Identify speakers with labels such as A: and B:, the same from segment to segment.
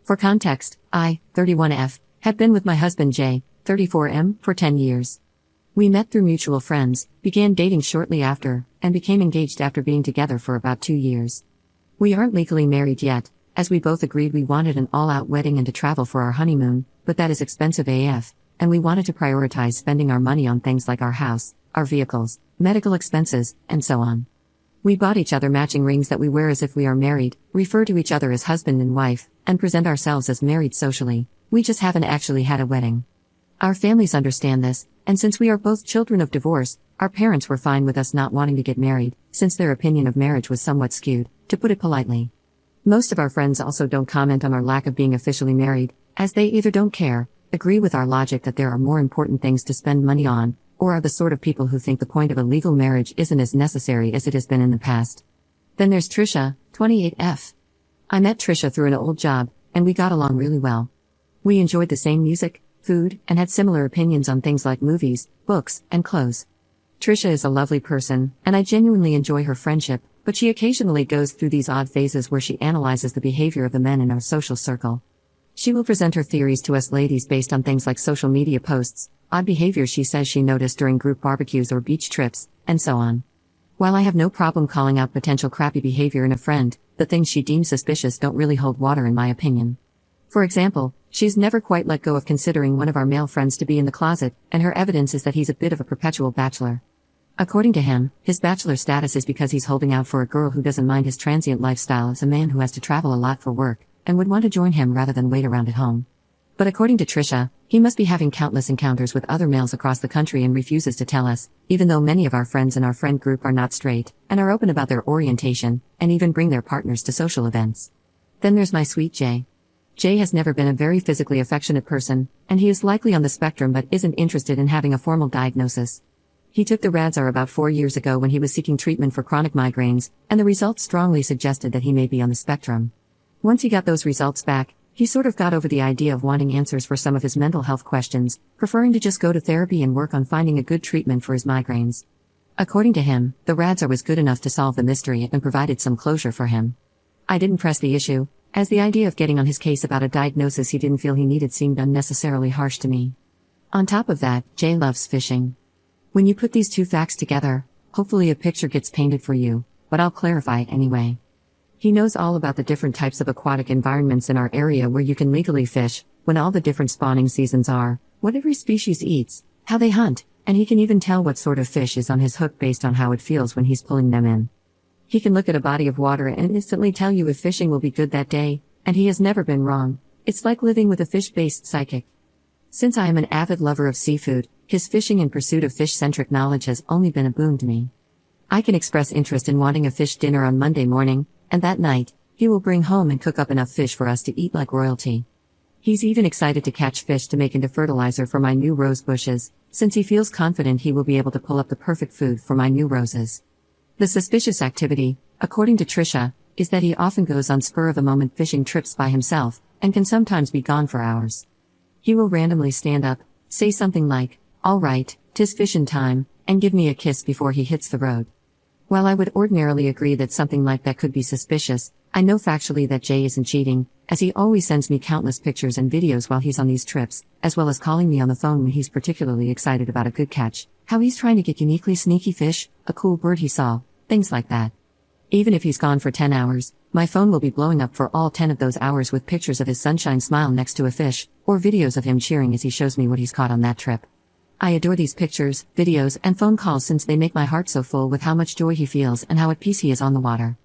A: For context, I, 31F, had been with my husband Jay, 34M, for 10 years. We met through mutual friends, began dating shortly after, and became engaged after being together for about 2 years. We aren't legally married yet, as we both agreed we wanted an all-out wedding and to travel for our honeymoon, but that is expensive AF, and we wanted to prioritize spending our money on things like our house, our vehicles, medical expenses, and so on. We bought each other matching rings that we wear as if we are married, refer to each other as husband and wife, and present ourselves as married socially. We just haven't actually had a wedding. Our families understand this, and since we are both children of divorce, our parents were fine with us not wanting to get married, since their opinion of marriage was somewhat skewed, to put it politely. Most of our friends also don't comment on our lack of being officially married, as they either don't care, agree with our logic that there are more important things to spend money on, or are the sort of people who think the point of a legal marriage isn't as necessary as it has been in the past. Then there's Trisha, 28F. I met Trisha through an old job, and we got along really well. We enjoyed the same music, food, and had similar opinions on things like movies, books, and clothes. Trisha is a lovely person, and I genuinely enjoy her friendship, but she occasionally goes through these odd phases where she analyzes the behavior of the men in our social circle. She will present her theories to us ladies based on things like social media posts, odd behavior she says she noticed during group barbecues or beach trips, and so on. While I have no problem calling out potential crappy behavior in a friend, the things she deems suspicious don't really hold water in my opinion. For example, she's never quite let go of considering one of our male friends to be in the closet, and her evidence is that he's a bit of a perpetual bachelor. According to him, his bachelor status is because he's holding out for a girl who doesn't mind his transient lifestyle as a man who has to travel a lot for work, and would want to join him rather than wait around at home. But according to Trisha, he must be having countless encounters with other males across the country and refuses to tell us, even though many of our friends in our friend group are not straight, and are open about their orientation, and even bring their partners to social events. Then there's my sweet Jay. Jay has never been a very physically affectionate person, and he is likely on the spectrum but isn't interested in having a formal diagnosis. He took the Radxar about 4 years ago when he was seeking treatment for chronic migraines, and the results strongly suggested that he may be on the spectrum. Once he got those results back, he sort of got over the idea of wanting answers for some of his mental health questions, preferring to just go to therapy and work on finding a good treatment for his migraines. According to him, the Radxar was good enough to solve the mystery and provided some closure for him. I didn't press the issue, as the idea of getting on his case about a diagnosis he didn't feel he needed seemed unnecessarily harsh to me. On top of that, Jay loves fishing. When you put these two facts together, hopefully a picture gets painted for you, but I'll clarify it anyway. He knows all about the different types of aquatic environments in our area where you can legally fish, when all the different spawning seasons are, what every species eats, how they hunt, and he can even tell what sort of fish is on his hook based on how it feels when he's pulling them in. He can look at a body of water and instantly tell you if fishing will be good that day, and he has never been wrong. It's like living with a fish-based psychic. Since I am an avid lover of seafood, his fishing in pursuit of fish-centric knowledge has only been a boon to me. I can express interest in wanting a fish dinner on Monday morning, and that night, he will bring home and cook up enough fish for us to eat like royalty. He's even excited to catch fish to make into fertilizer for my new rose bushes, since he feels confident he will be able to pull up the perfect food for my new roses. The suspicious activity, according to Trisha, is that he often goes on spur-of-the-moment fishing trips by himself, and can sometimes be gone for hours. He will randomly stand up, say something like, "All right, 'tis fishin' time," and give me a kiss before he hits the road. While I would ordinarily agree that something like that could be suspicious, I know factually that Jay isn't cheating, as he always sends me countless pictures and videos while he's on these trips, as well as calling me on the phone when he's particularly excited about a good catch, how he's trying to get uniquely sneaky fish, a cool bird he saw, things like that. Even if he's gone for 10 hours, my phone will be blowing up for all 10 of those hours with pictures of his sunshine smile next to a fish, or videos of him cheering as he shows me what he's caught on that trip. I adore these pictures, videos, and phone calls since they make my heart so full with how much joy he feels and how at peace he is on the water.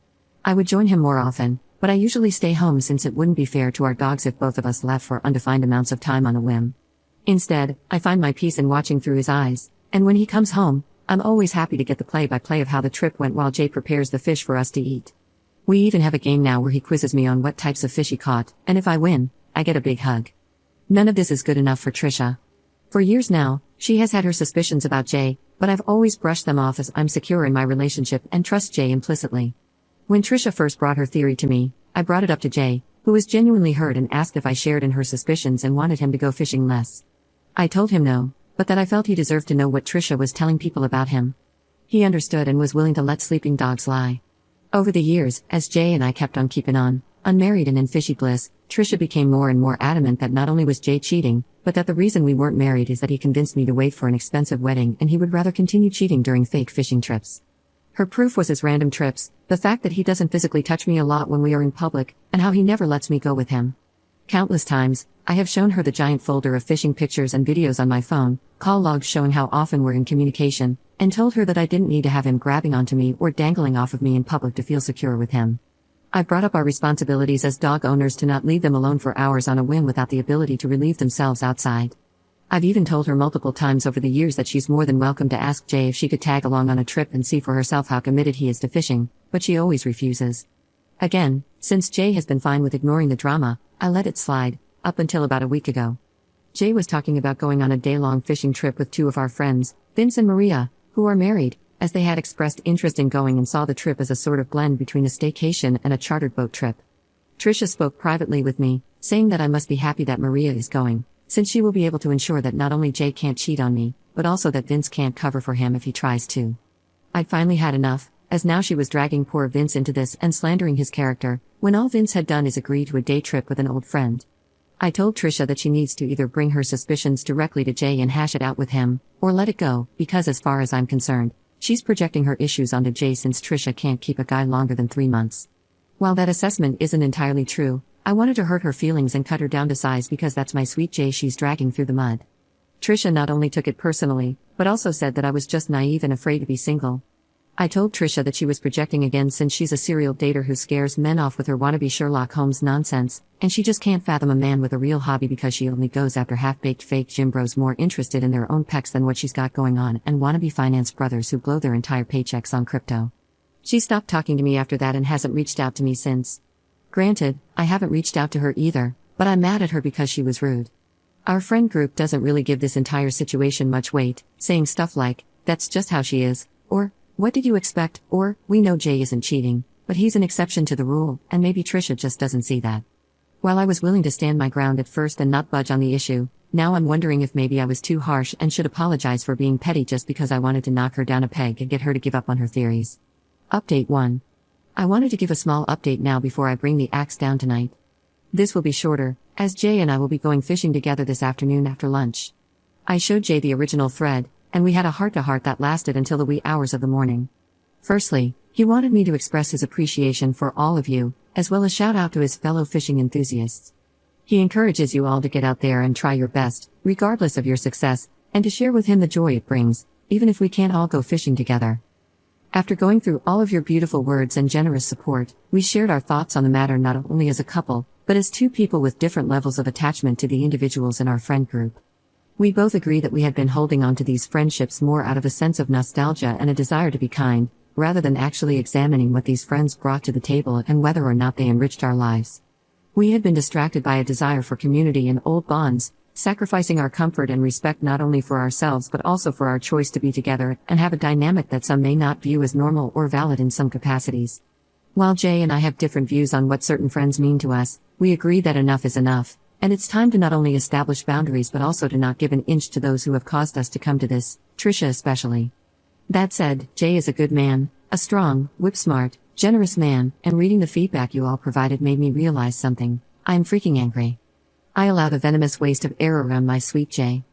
A: I would join him more often, but I usually stay home since it wouldn't be fair to our dogs if both of us left for undefined amounts of time on a whim. Instead, I find my peace in watching through his eyes, and when he comes home, I'm always happy to get the play-by-play of how the trip went while Jay prepares the fish for us to eat. We even have a game now where he quizzes me on what types of fish he caught, and if I win, I get a big hug. None of this is good enough for Trisha. For years now, she has had her suspicions about Jay, but I've always brushed them off as I'm secure in my relationship and trust Jay implicitly. When Trisha first brought her theory to me, I brought it up to Jay, who was genuinely hurt and asked if I shared in her suspicions and wanted him to go fishing less. I told him no, but that I felt he deserved to know what Trisha was telling people about him. He understood and was willing to let sleeping dogs lie. Over the years, as Jay and I kept on keeping on, Unmarried and in fishy bliss, Trisha became more and more adamant that not only was Jay cheating, but that the reason we weren't married is that he convinced me to wait for an expensive wedding and he would rather continue cheating during fake fishing trips. Her proof was his random trips, the fact that he doesn't physically touch me a lot when we are in public, and how he never lets me go with him. Countless times, I have shown her the giant folder of fishing pictures and videos on my phone, call logs showing how often we're in communication, and told her that I didn't need to have him grabbing onto me or dangling off of me in public to feel secure with him. I brought up our responsibilities as dog owners to not leave them alone for hours on a whim without the ability to relieve themselves outside. I've even told her multiple times over the years that she's more than welcome to ask Jay if she could tag along on a trip and see for herself how committed he is to fishing, but she always refuses. Again, since Jay has been fine with ignoring the drama, I let it slide, up until about a week ago. Jay was talking about going on a day-long fishing trip with two of our friends, Vince and Maria, who are married, as they had expressed interest in going and saw the trip as a sort of blend between a staycation and a chartered boat trip. Trisha spoke privately with me, saying that I must be happy that Maria is going, since she will be able to ensure that not only Jay can't cheat on me, but also that Vince can't cover for him if he tries to. I'd finally had enough, as now she was dragging poor Vince into this and slandering his character, when all Vince had done is agree to a day trip with an old friend. I told Trisha that she needs to either bring her suspicions directly to Jay and hash it out with him, or let it go, because as far as I'm concerned, she's projecting her issues onto Jay since Trisha can't keep a guy longer than 3 months. While that assessment isn't entirely true, I wanted to hurt her feelings and cut her down to size because that's my sweet Jay she's dragging through the mud. Trisha not only took it personally, but also said that I was just naive and afraid to be single. I told Trisha that she was projecting again since she's a serial dater who scares men off with her wannabe Sherlock Holmes nonsense, and she just can't fathom a man with a real hobby because she only goes after half-baked fake gym bros more interested in their own pecs than what she's got going on and wannabe finance brothers who blow their entire paychecks on crypto. She stopped talking to me after that and hasn't reached out to me since. Granted, I haven't reached out to her either, but I'm mad at her because she was rude. Our friend group doesn't really give this entire situation much weight, saying stuff like, "That's just how she is," or, "What did you expect?" or, "We know Jay isn't cheating, but he's an exception to the rule, and maybe Trisha just doesn't see that." While I was willing to stand my ground at first and not budge on the issue, now I'm wondering if maybe I was too harsh and should apologize for being petty just because I wanted to knock her down a peg and get her to give up on her theories. Update 1. I wanted to give a small update now before I bring the axe down tonight. This will be shorter, as Jay and I will be going fishing together this afternoon after lunch. I showed Jay the original thread, and we had a heart-to-heart that lasted until the wee hours of the morning. Firstly, he wanted me to express his appreciation for all of you, as well as shout out to his fellow fishing enthusiasts. He encourages you all to get out there and try your best, regardless of your success, and to share with him the joy it brings, even if we can't all go fishing together. After going through all of your beautiful words and generous support, we shared our thoughts on the matter not only as a couple, but as two people with different levels of attachment to the individuals in our friend group. We both agree that we had been holding on to these friendships more out of a sense of nostalgia and a desire to be kind, rather than actually examining what these friends brought to the table and whether or not they enriched our lives. We had been distracted by a desire for community and old bonds, sacrificing our comfort and respect not only for ourselves but also for our choice to be together and have a dynamic that some may not view as normal or valid in some capacities. While Jay and I have different views on what certain friends mean to us, we agree that enough is enough, and it's time to not only establish boundaries but also to not give an inch to those who have caused us to come to this, Trisha especially. That said, Jay is a good man, a strong, whip-smart, generous man, and reading the feedback you all provided made me realize something. I'm freaking angry. I allowed a venomous waste of air around my sweet Jay.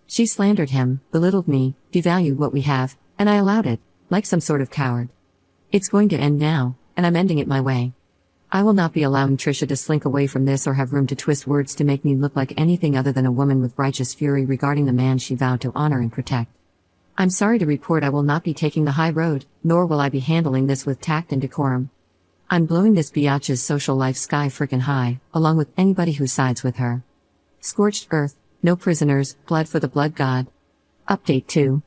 A: She slandered him, belittled me, devalued what we have, and I allowed it, like some sort of coward. It's going to end now, and I'm ending it my way. I will not be allowing Trisha to slink away from this or have room to twist words to make me look like anything other than a woman with righteous fury regarding the man she vowed to honor and protect. I'm sorry to report I will not be taking the high road, nor will I be handling this with tact and decorum. I'm blowing this biatch's social life sky frickin' high, along with anybody who sides with her. Scorched earth, no prisoners, blood for the blood god. Update 2.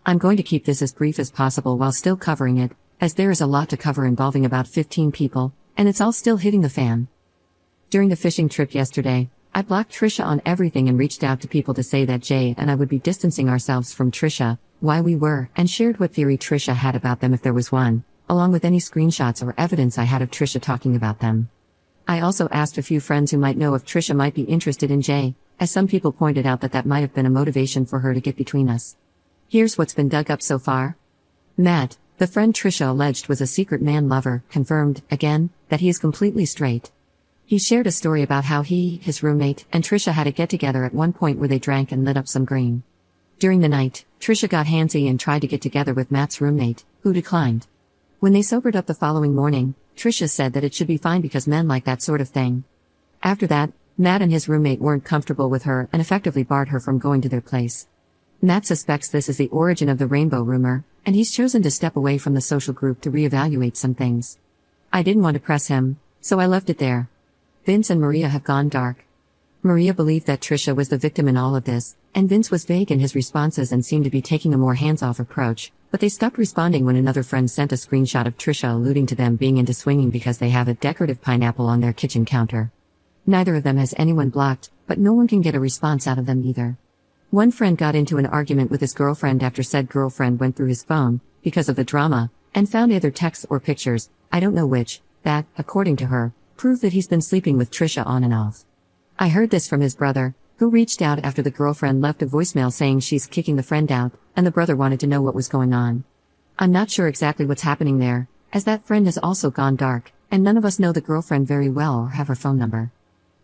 A: I'm going to keep this as brief as possible while still covering it, as there is a lot to cover involving about 15 people, and it's all still hitting the fan. During the fishing trip yesterday, I blocked Trisha on everything and reached out to people to say that Jay and I would be distancing ourselves from Trisha, why we were, and shared what theory Trisha had about them if there was one, along with any screenshots or evidence I had of Trisha talking about them. I also asked a few friends who might know if Trisha might be interested in Jay, as some people pointed out that might have been a motivation for her to get between us. Here's what's been dug up so far. Matt, the friend Trisha alleged was a secret man lover, confirmed, again, that he is completely straight. He shared a story about how he, his roommate, and Trisha had a get-together at one point where they drank and lit up some green. During the night, Trisha got handsy and tried to get together with Matt's roommate, who declined. When they sobered up the following morning, Trisha said that it should be fine because men like that sort of thing. After that, Matt and his roommate weren't comfortable with her and effectively barred her from going to their place. Matt suspects this is the origin of the rainbow rumor, and he's chosen to step away from the social group to reevaluate some things. I didn't want to press him, so I left it there. Vince and Maria have gone dark. Maria believed that Trisha was the victim in all of this, and Vince was vague in his responses and seemed to be taking a more hands-off approach, but they stopped responding when another friend sent a screenshot of Trisha alluding to them being into swinging because they have a decorative pineapple on their kitchen counter. Neither of them has anyone blocked, but no one can get a response out of them either. One friend got into an argument with his girlfriend after said girlfriend went through his phone, because of the drama, and found either texts or pictures, I don't know which, that, according to her, proved that he's been sleeping with Trisha on and off. I heard this from his brother, who reached out after the girlfriend left a voicemail saying she's kicking the friend out, and the brother wanted to know what was going on. I'm not sure exactly what's happening there, as that friend has also gone dark, and none of us know the girlfriend very well or have her phone number.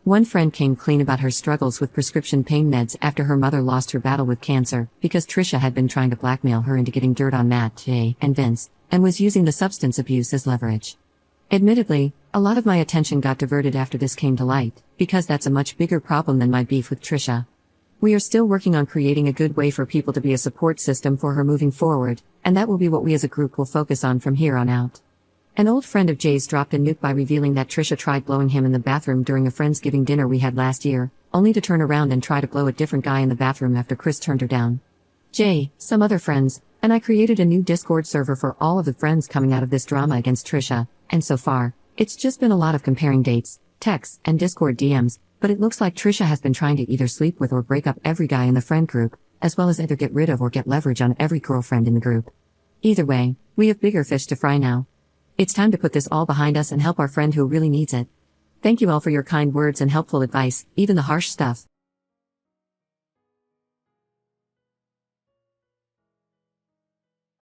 A: One friend came clean about her struggles with prescription pain meds after her mother lost her battle with cancer, because Trisha had been trying to blackmail her into getting dirt on Matt, Jay, and Vince, and was using the substance abuse as leverage. Admittedly, a lot of my attention got diverted after this came to light, because that's a much bigger problem than my beef with Trisha. We are still working on creating a good way for people to be a support system for her moving forward, and that will be what we as a group will focus on from here on out. An old friend of Jay's dropped a nuke by revealing that Trisha tried blowing him in the bathroom during a Friendsgiving dinner we had last year, only to turn around and try to blow a different guy in the bathroom after Chris turned her down. Jay, some other friends, and I created a new Discord server for all of the friends coming out of this drama against Trisha, and so far, it's just been a lot of comparing dates, texts, and Discord DMs, but it looks like Trisha has been trying to either sleep with or break up every guy in the friend group, as well as either get rid of or get leverage on every girlfriend in the group. Either way, we have bigger fish to fry now. It's time to put this all behind us and help our friend who really needs it. Thank you all for your kind words and helpful advice, even the harsh stuff.